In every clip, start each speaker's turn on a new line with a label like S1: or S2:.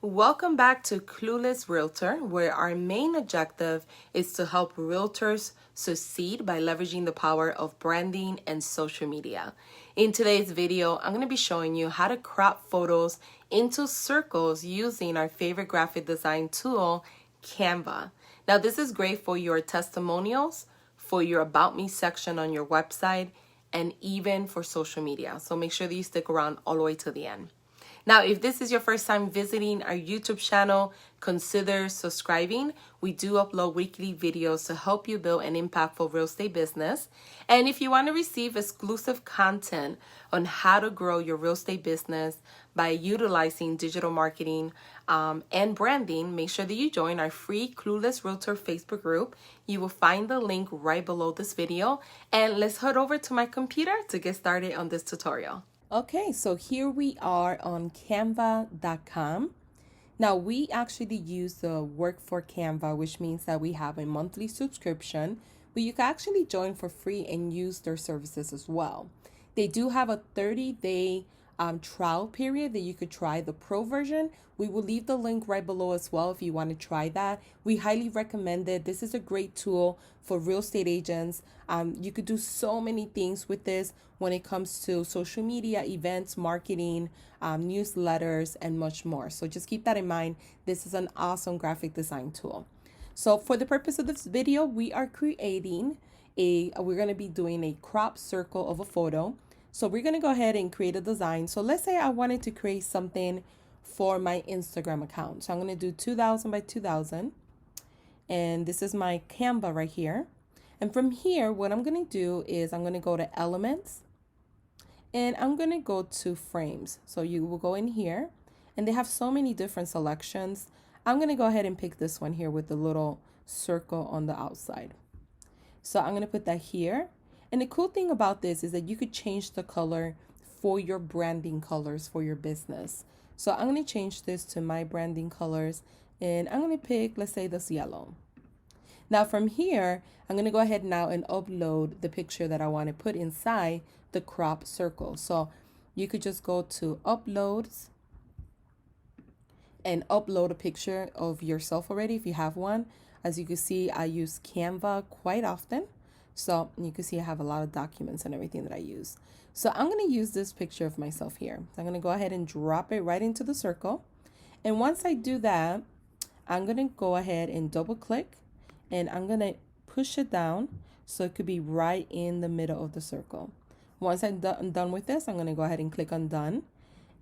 S1: Welcome back to Clueless Realtor, where our main objective is to help realtors succeed by leveraging the power of branding and social media. In today's video, I'm going to be showing you how to crop photos into circles using our favorite graphic design tool, Canva. Now, this is great for your testimonials, for your About Me section on your website, and even for social media. So make sure that you stick around all the way to the end. Now, if this is your first time visiting our YouTube channel, consider subscribing. We do upload weekly videos to help you build an impactful real estate business. And if you want to receive exclusive content on how to grow your real estate business by utilizing digital marketing and branding, make sure that you join our free Clueless Realtor Facebook group. You will find the link right below this video. And let's head over to my computer to get started on this tutorial. Okay, so here we are on canva.com. Now we actually use the work for Canva, which means that we have a monthly subscription, but you can actually join for free and use their services as well. They do have a 30-day trial period that you could try the pro version. We will leave the link right below as well if you want to try that. We highly recommend it. This is a great tool for real estate agents. You could do so many things with this when it comes to social media, events, marketing, newsletters, and much more. So just keep that in mind. This is an awesome graphic design tool. So for the purpose of this video, we are creating we're going to be doing a crop circle of a photo. So we're going to go ahead and create a design. So let's say I wanted to create something for my Instagram account. So I'm going to do 2000 by 2000. And this is my Canva right here. And from here, what I'm going to do is I'm going to go to Elements. And I'm going to go to Frames. So you will go in here. And they have so many different selections. I'm going to go ahead and pick this one here with the little circle on the outside. So I'm going to put that here. And the cool thing about this is that you could change the color for your branding colors for your business. So I'm going to change this to my branding colors, and I'm going to pick, let's say, this yellow. Now from here, I'm going to go ahead now and upload the picture that I want to put inside the crop circle. So you could just go to Uploads and upload a picture of yourself already if you have one. As you can see, I use Canva quite often. So you can see I have a lot of documents and everything that I use. So I'm going to use this picture of myself here. So I'm going to go ahead and drop it right into the circle. And once I do that, I'm going to go ahead and double click and I'm going to push it down so it could be right in the middle of the circle. Once I'm done with this, I'm going to go ahead and click on done.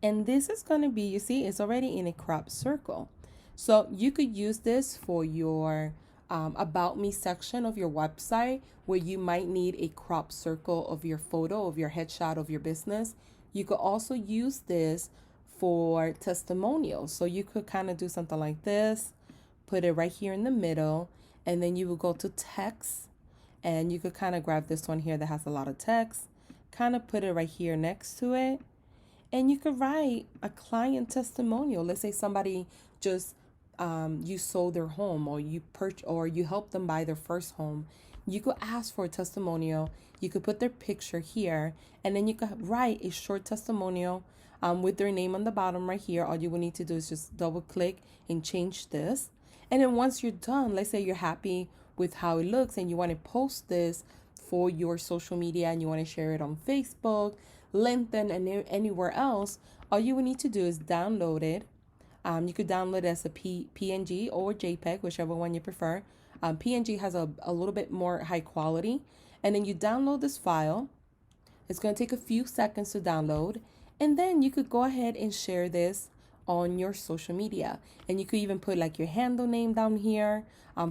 S1: And this is going to be, you see, it's already in a crop circle. So you could use this for your About Me section of your website where you might need a crop circle of your photo, of your headshot of your business. You could also use this for testimonials. So you could kind of do something like this, put it right here in the middle, and then you will go to text, and you could kind of grab this one here that has a lot of text, kind of put it right here next to it, and you could write a client testimonial. Let's say somebody just you sold their home, or you helped them buy their first home. You could ask for a testimonial. You could put their picture here, and then you could write a short testimonial with their name on the bottom right here. All you will need to do is just double click and change this. And then once you're done, let's say you're happy with how it looks and you want to post this for your social media and you want to share it on Facebook, LinkedIn, and anywhere else, all you will need to do is download it. You could download it as a PNG or JPEG, whichever one you prefer. PNG has a little bit more high quality. And then you download this file. It's going to take a few seconds to download. And then you could go ahead and share this on your social media. And you could even put like your handle name down here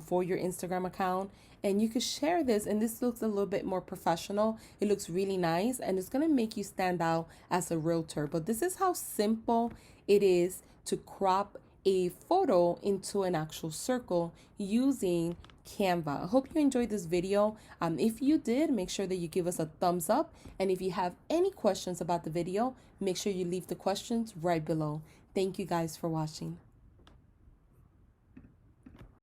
S1: for your Instagram account. And you could share this, and this looks a little bit more professional. It looks really nice, and it's going to make you stand out as a realtor. But this is how simple it is to crop a photo into an actual circle using Canva. I hope you enjoyed this video. If you did, make sure that you give us a thumbs up. And if you have any questions about the video, make sure you leave the questions right below. Thank you guys for watching.